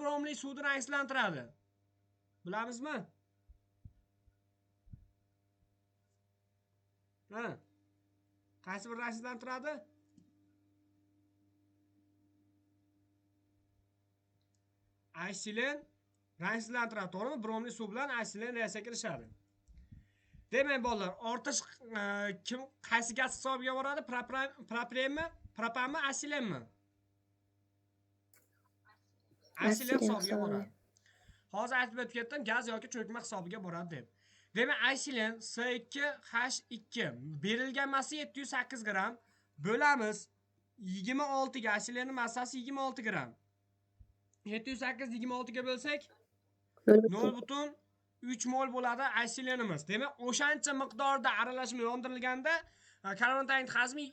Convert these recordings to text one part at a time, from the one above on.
bromli suvni rangsizlantiradi? Bilamizmi? Ha. Qaysi bir rangsizlantiradi? Aysilen rangsizlantiradi, to'g'rimi? Bromli suv bilan aysilen reaksiyaga kirishadi. Demak, bolalar, ortish kim qaysi gaz hisobiga boradi? Propanmi? Propanmi, asilenmi? Asilen hisobiga boradi. Hozir aytib o'tib ketdim, gaz yoki cho'kma hisobiga boradi deb. Demak, asilen C2H2 berilgan massa 708 gram bo'lamiz 26 ga. Asilenning massasi 26 gram. 708 26 ga bo'lsak 0,3 mol bo'ladi asilenimiz. Demak, o'shancha miqdorda aralashma yondirilganda karbonat hajmi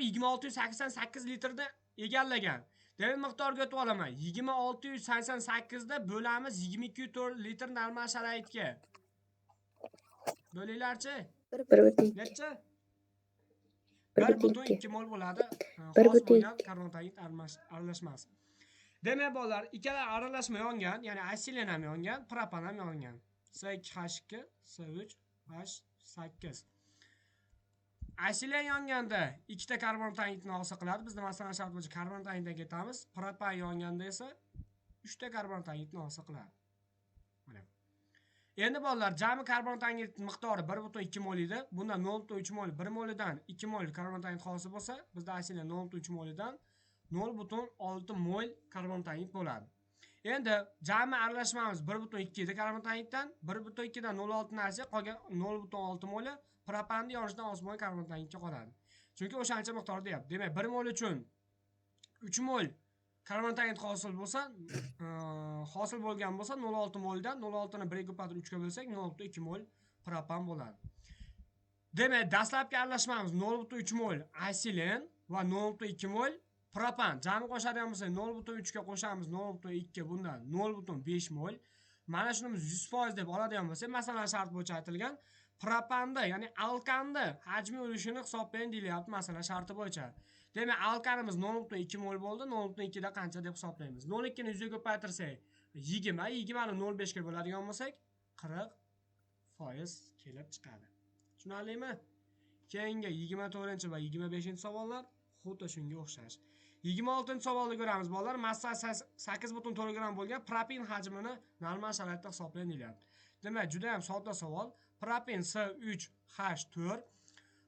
2688 litrni egallagan. Demak, miqdorga o'tib olaman. 2688 da bo'lamiz 22,4 litr normal sharoitga. Bo'linglarchi? Necha? 1,2 mol bo'ladi. Xos bo'lgan karbonat aralashmasi. Demak, bolalar, ikkala aralashma yongan, ya'ni asilen ham yongan, propan ham yongan. C2H2, C3H8. Asilen yonganda ikkita karbonat angidni hosil qiladi. Bizda masalan shart bo'yicha karbonat angiddan ketamiz. Propan yonganda esa 3 ta karbonat angidni hosil qiladi. Mana. Endi bolalar, jami karbonat angid miqdori 1,2 mol edi. Bundan 0,3 mol, 1 molidan 2 mol karbonat angid hosil bo'lsa, bizda asilen 0,3 molidan 0,6 mol karbonat angid bo'ladi. Endi jami aralashmamiz 1,2 edi karbonat angiddan, 1,2 dan 0,6 ni olsak, qolgan 0,6 moli propanni yonishidan osmon karbonat angidga qoladi. Chunki o'shancha miqdorda deyapti. Demak, 1 mol uchun 3 mol karbonat angid hosil bo'lsa, hosil bo'lgan bo'lsa 0,6 moldan 0,6 ni 1 ga ko'paytirib 3 ga bo'lsak 0,2 mol propan bo'ladi. Demak, dastlabki aralashmamiz 0,3 mol asilen va 0,2 mol propan. Jami qo'shadigan bo'lsak 0,3 ga qo'shamiz 0,2 bundan 0,5 mol. Mana shunimiz 100% deb oladigan bo'lsak, masalan shart bo'yicha aytilgan propanda, ya'ni alkanda hajmi ulushini hisoblang deyilyapti masalan sharti bo'yicha. Demak, alkanimiz 0,2 mol bo'ldi. 0,2 da qancha deb hisoblaymiz? 0,2 ni 100 ga ko'paytirsak 20, 20 ni 0,5 ga bo'ladigan bo'lsak 40% kelib chiqadi. Tushunarlimi? Keyingi 24 va 25 savollar xuddi shunga o'xshash. 26 savolni ko'ramiz bolalar. Massasi 8,4 gram bo'lgan propan hajmini normal sharoitda hisoblang deyilyapti. Demak, juda ham sodda savol. Propan C3H4.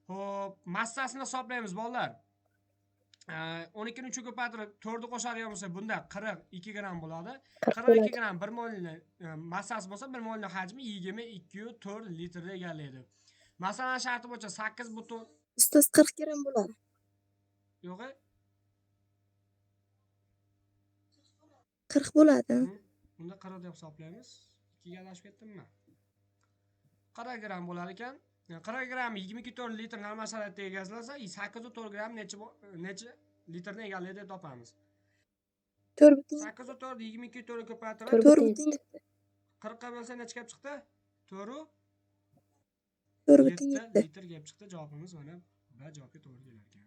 Xo'p, massasini hisoblaymiz bolalar. 12 ni 3 ga ko'paytirib 4 ni qo'shadigan bo'lsak, bunda 42 gram bo'ladi. 42 gram 1 molni massasi bo'lsa, 1 molni hajmi 22,4 litrni egallaydi. Masalan sharti bo'yicha 8 butun ustoz 40 gram bo'ladi. Yo'q. 40 bo'ladi. Bunda 40 deb hisoblaymiz. 2 ga adashib ketdimmi? 40 gram bo'lar ekan. 40 gram 22,4 litr normal sharoitda egallasa, 8,4 gram necha litrni egallaydi deb topamiz. 8,4 22,4 ga ko'paytirib 40 ga bo'lsa necha kelib chiqdi? 4,7 litr kelib chiqdi. Javobimiz mana bu javobga to'g'ri kelar ekan.